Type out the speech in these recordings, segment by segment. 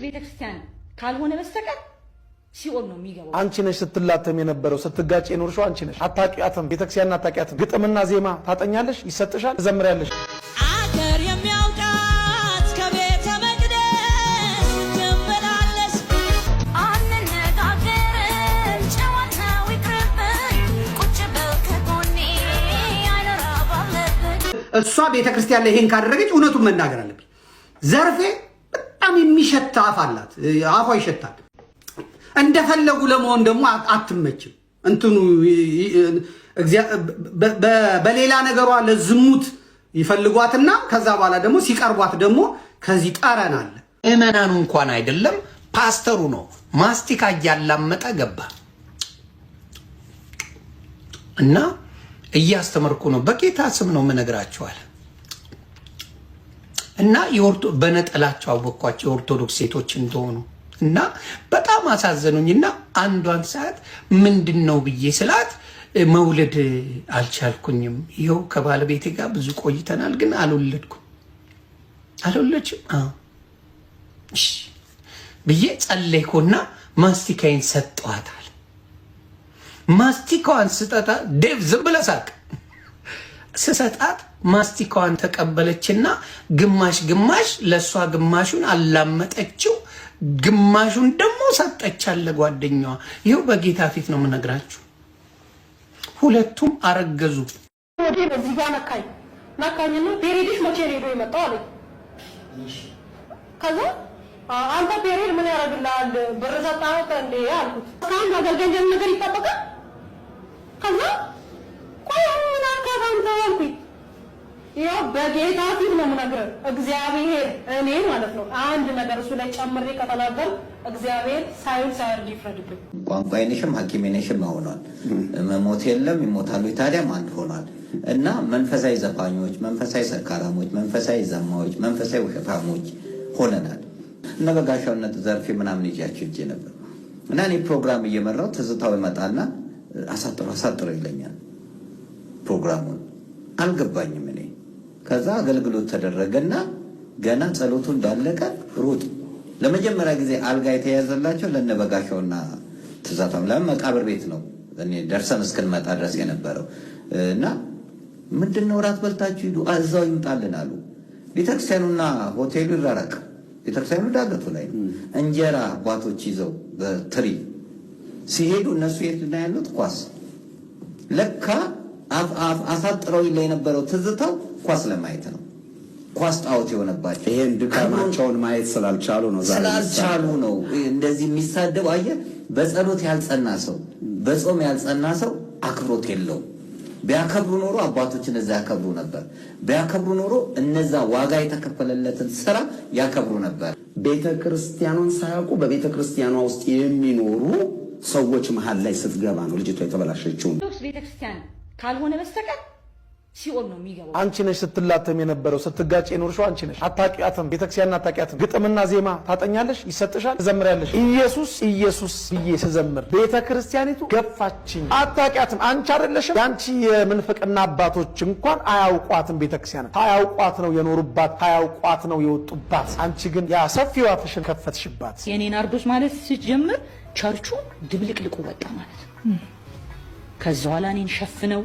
ቤተክርስቲያን ካልሆነ በስተቀር ሲኦል ነው የሚገባው። አንቺ ነሽ ስትላተም የነበረው ስትጋጭ የኖርሽው አንቺ ነሽ። አታቂያትም፣ ቤተክርስቲያን አታቂያትም። ግጥምና ዜማ ታጠኛለሽ፣ ይሰጥሻል፣ ትዘምሪያለሽ። አገር የሚያውቃት ከቤተ መቅደስ ትምላለች። አንነጋገርም ጨዋታው ይቅርብን፣ ቁጭ በል ከጎኔ አይኖር አለብን። እሷ ቤተክርስቲያን ላይ ይሄን ካደረገች እውነቱን መናገር አለብኝ። ዘርፌ በጣም የሚሸት አፍ አላት፣ አፏ ይሸታል። እንደፈለጉ ለመሆን ደግሞ አትመችም። እንትኑ በሌላ ነገሯ ለዝሙት ይፈልጓትና ከዛ በኋላ ደግሞ ሲቀርቧት ደግሞ ከዚህ ጠረን አለ። እመናኑ እንኳን አይደለም ፓስተሩ ነው ማስቲካ እያላመጠ ገባ እና እያስተመርኩ ነው። በጌታ ስም ነው የምነግራችኋል። እና በነጠላቸው አወቅኳቸው የኦርቶዶክስ ሴቶች እንደሆኑ እና በጣም አሳዘኑኝና አንዷን ሰዓት ምንድነው ብዬ ስላት መውለድ አልቻልኩኝም፣ ይኸው ከባለቤቴ ጋር ብዙ ቆይተናል፣ ግን አልወለድኩም። አልወለድሽም? እሺ ብዬ ጸለይኩና ማስቲካዬን ሰጠዋታል። ማስቲካዋን ስጠጣ ዴቭ ዝም ብለህ ሳቅ። ስሰጣት ማስቲካዋን ተቀበለችና ግማሽ ግማሽ ለሷ ግማሹን አላመጠችው፣ ግማሹን ደግሞ ሰጠቻለ ጓደኛዋ። ይሄው በጌታ ፊት ነው የምነግራችሁ። ሁለቱም አረገዙ። ወዴ በዚህ ጋር ነካኝና ፔሬድሽ መቼ ነው ሄዶ የመጣው አለኝ። ከዛ አንተ ፔሬድ ምን ያደርግልሃል ብር ሰጣው እንዴ አልኩት። ካን አገልገል ነገር ይጠበቃል። ከዛ ቆይ ምን አካባንተ አልኩኝ። ያው በጌታ ፊት ነው የምነግርህ። እግዚአብሔር እኔ ማለት ነው አንድ ነገር እሱ ላይ ጨምሬ ከተናገር እግዚአብሔር ሳይወድ ይፍረድብኝ። ቋንቋዬ ነሽም ሐኪሜ ነሽም ሆኗል። መሞት የለም ይሞታሉ፣ ታዲያም አንድ ሆኗል። እና መንፈሳዊ ዘፋኞች፣ መንፈሳዊ ሰካራሞች፣ መንፈሳዊ ዘማዎች፣ መንፈሳዊ ውሸታሞች ሆነናል። እና በጋሻውነት ዘርፌ ምናምን ይያችሁ እጄ ነበር እና እኔ ፕሮግራም እየመራው ትዝታው ይመጣና አሳጥሮ ይለኛል። ፕሮግራሙን አልገባኝም እኔ። ከዛ አገልግሎት ተደረገና ገና ጸሎቱ እንዳለቀ ሩጥ ለመጀመሪያ ጊዜ አልጋ የተያዘላቸው ለነበጋሻውና ትዛታም ለመቃብር ቤት ነው እኔ ደርሰን እስክንመጣ ድረስ የነበረው እና ምንድነው ራት በልታችሁ ሂዱ አዛው ይምጣልን አሉ። ቤተክርስቲያኑና ሆቴሉ ይራራቅ። ቤተክርስቲያኑ ዳገቱ ላይ እንጀራ አባቶች ይዘው በትሪ ሲሄዱ እነሱ የት ላይ ያሉት ኳስ ለካ አሳጥረው ላይ የነበረው ትዝታው ኳስ ለማየት ነው። ኳስ ጣውት የሆነባቸው ይሄን ድካማቸውን ማየት ስላልቻሉ ነው እንደዚህ የሚሳደው። አየህ፣ በጸሎት ያልጸና ሰው በጾም ያልጸና ሰው አክብሮት የለውም። ቢያከብሩ ኖሮ አባቶችን እዛ ያከብሩ ነበር። ቢያከብሩ ኖሮ እነዛ ዋጋ የተከፈለለትን ስራ ያከብሩ ነበር። ቤተክርስቲያኑን ሳያውቁ በቤተክርስቲያኗ ውስጥ የሚኖሩ ሰዎች መሃል ላይ ስትገባ ነው ልጅቷ የተበላሸችው። ቤተክርስቲያን ካልሆነ በስተቀር ሲኦል ነው የሚገባው። አንቺ ነሽ ስትላተም የነበረው ስትጋጭ የኖርሽው አንቺ ነሽ። አታቂያትም፣ ቤተክርስቲያን አታቂያትም። ግጥምና ዜማ ታጠኛለሽ፣ ይሰጥሻል፣ ትዘምሪያለሽ። ኢየሱስ ኢየሱስ ብዬ ስዘምር ቤተክርስቲያኒቱ ገፋችኝ። አታቂያትም፣ አንቺ አይደለሽም። ያንቺ የምንፍቅና አባቶች እንኳን አያውቋትም። ቤተክርስቲያን አያውቋት ነው የኖሩባት፣ አያውቋት ነው የወጡባት። አንቺ ግን ያ ሰፊው አፍሽን ከፈትሽባት። የኔ ናርዶስ ማለት ሲጀምር ቸርቹ ድብልቅልቁ ወጣ ማለት ነው። ከዛ በኋላ እኔን ሸፍነው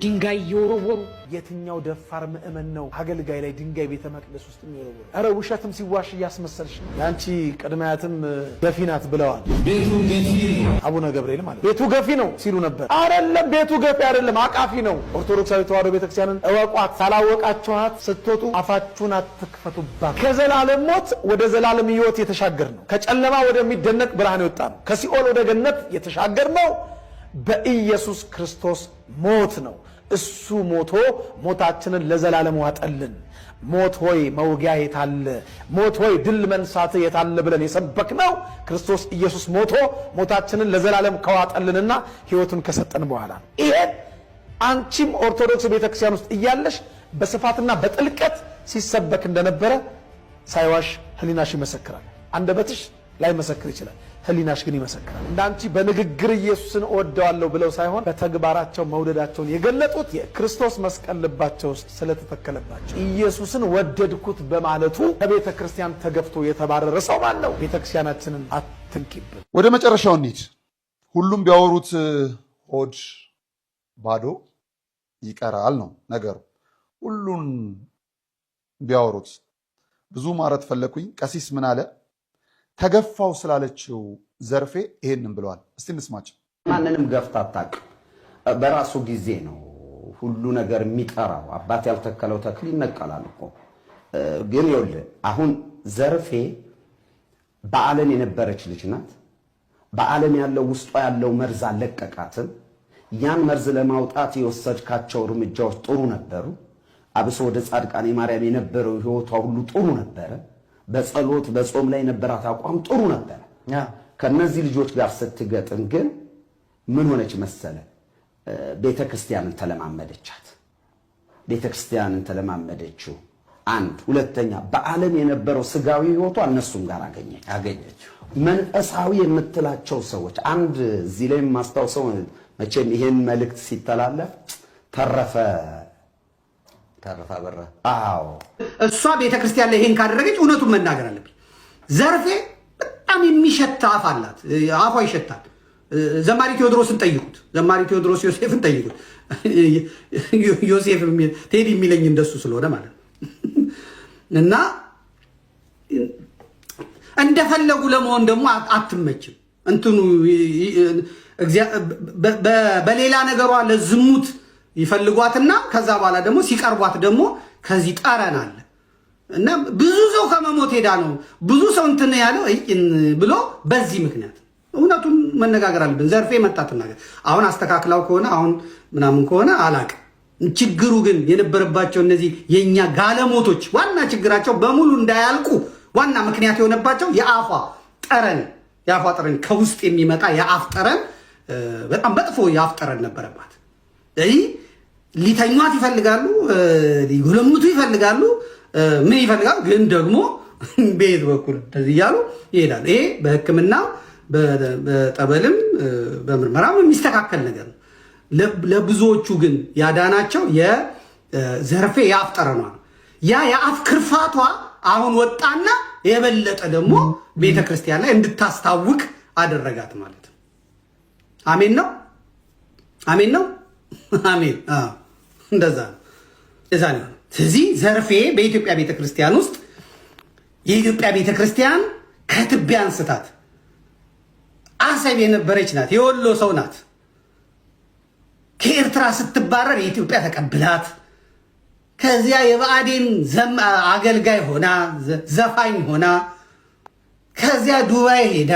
ድንጋይ እየወረወሩ። የትኛው ደፋር ምእመን ነው አገልጋይ ላይ ድንጋይ ቤተ መቅደስ ውስጥ የሚወረወሩ? ኧረ ውሸትም ሲዋሽ እያስመሰልሽ ነው። ያንቺ ቅድማያትም ገፊ ናት ብለዋል። ቤቱ ገፊ አቡነ ገብርኤል ማለት ቤቱ ገፊ ነው ሲሉ ነበር። አይደለም፣ ቤቱ ገፊ አይደለም፣ አቃፊ ነው። ኦርቶዶክሳዊ ተዋሕዶ ቤተክርስቲያንን እወቋት። ሳላወቃችኋት ስትወጡ አፋችሁን አትክፈቱባት። ከዘላለም ሞት ወደ ዘላለም ሕይወት የተሻገር ነው። ከጨለማ ወደሚደነቅ ብርሃን የወጣ ነው። ከሲኦል ወደ ገነት የተሻገር ነው በኢየሱስ ክርስቶስ ሞት ነው። እሱ ሞቶ ሞታችንን ለዘላለም ዋጠልን። ሞት ሆይ መውጊያ የታለ? ሞት ሆይ ድል መንሳት የታለ ብለን የሰበክነው ክርስቶስ ኢየሱስ ሞቶ ሞታችንን ለዘላለም ከዋጠልንና ሕይወቱን ከሰጠን በኋላ ነው። ይሄን አንቺም ኦርቶዶክስ ቤተክርስቲያን ውስጥ እያለሽ በስፋትና በጥልቀት ሲሰበክ እንደነበረ ሳይዋሽ ሕሊናሽ ይመሰክራል። አንደበትሽ ላይ መሰክር ይችላል። ህሊናሽ ግን ይመሰክራል። እንዳንቺ በንግግር ኢየሱስን እወደዋለሁ ብለው ሳይሆን በተግባራቸው መውደዳቸውን የገለጡት የክርስቶስ መስቀል ልባቸው ውስጥ ስለተተከለባቸው ኢየሱስን ወደድኩት በማለቱ ከቤተ ክርስቲያን ተገፍቶ የተባረረ ሰው ማን ነው? ቤተ ክርስቲያናችንን አትንኪብን። ወደ መጨረሻው እንሂድ። ሁሉም ቢያወሩት ሆድ ባዶ ይቀራል ነው ነገሩ። ሁሉን ቢያወሩት ብዙ ማረት ፈለኩኝ። ቀሲስ ምን አለ? ተገፋው ስላለችው ዘርፌ ይሄንን ብለዋል። እስቲ እንስማቸው። ማንንም ገፍታ አታውቅም። በራሱ ጊዜ ነው ሁሉ ነገር የሚጠራው። አባት ያልተከለው ተክል ይነቀላል እኮ። ግን ይኸውልህ አሁን ዘርፌ በዓለም የነበረች ልጅ ናት። በዓለም ያለው ውስጧ ያለው መርዝ አለቀቃትም። ያን መርዝ ለማውጣት የወሰድካቸው እርምጃዎች ጥሩ ነበሩ። አብሶ ወደ ጻድቃኔ ማርያም የነበረው ህይወቷ ሁሉ ጥሩ ነበረ። በጸሎት በጾም ላይ የነበራት አቋም ጥሩ ነበረ። ከነዚህ ልጆች ጋር ስትገጥም ግን ምን ሆነች መሰለ? ቤተክርስቲያንን ተለማመደቻት። ቤተክርስቲያንን ተለማመደችው። አንድ ሁለተኛ በዓለም የነበረው ስጋዊ ህይወቷ እነሱም ጋር አገኘችው። መንፈሳዊ የምትላቸው ሰዎች አንድ እዚህ ላይ ማስታውሰው መቼም ይሄን መልእክት ሲተላለፍ ተረፈ በራ አዎ እሷ ቤተክርስቲያን ላይ ይሄን ካደረገች እውነቱን መናገር አለብኝ። ዘርፌ በጣም የሚሸት አፍ አላት። አፏ ይሸታል። ዘማሪ ቴዎድሮስን ጠይቁት። ዘማሪ ቴዎድሮስ ዮሴፍን ጠይቁት። ዮሴፍ ቴዲ የሚለኝ እንደሱ ስለሆነ ማለት ነው። እና እንደፈለጉ ለመሆን ደግሞ አትመችም። እንትኑ በሌላ ነገሯ ለዝሙት ይፈልጓትና ከዛ በኋላ ደግሞ ሲቀርቧት ደግሞ ከዚህ ጠረን አለ እና ብዙ ሰው ከመሞት ሄዳ ነው ብዙ ሰው እንትን ያለው ብሎ በዚህ ምክንያት እውነቱን መነጋገር አለብን። ዘርፌ መጣትና አሁን አስተካክላው ከሆነ አሁን ምናምን ከሆነ አላቅም። ችግሩ ግን የነበረባቸው እነዚህ የኛ ጋለሞቶች ዋና ችግራቸው በሙሉ እንዳያልቁ ዋና ምክንያት የሆነባቸው የአፏ ጠረን ከውስጥ የሚመጣ የአፍ ጠረን በጣም በጥፎ የአፍ ጠረን ነበረባት። ሊተኟት ይፈልጋሉ፣ ሊጎለምቱ ይፈልጋሉ፣ ምን ይፈልጋሉ? ግን ደግሞ በየት በኩል እንደዚህ እያሉ ይሄዳሉ። ይሄ በሕክምና በጠበልም በምርመራም የሚስተካከል ነገር ነው። ለብዙዎቹ ግን ያዳናቸው የዘርፌ የአፍ ጠረኗ ነው። ያ የአፍ ክርፋቷ አሁን ወጣና የበለጠ ደግሞ ቤተክርስቲያን ላይ እንድታስታውቅ አደረጋት ማለት ነው። አሜን ነው፣ አሜን ነው፣ አሜን። እንደዛ ነው። ስለዚህ ዘርፌ በኢትዮጵያ ቤተክርስቲያን ውስጥ የኢትዮጵያ ቤተክርስቲያን ከትቢያ አንስታት አሰብ የነበረች ናት። የወሎ ሰው ናት። ከኤርትራ ስትባረር የኢትዮጵያ ተቀብላት ከዚያ የብአዴን አገልጋይ ሆና ዘፋኝ ሆና ከዚያ ዱባይ ሄዳ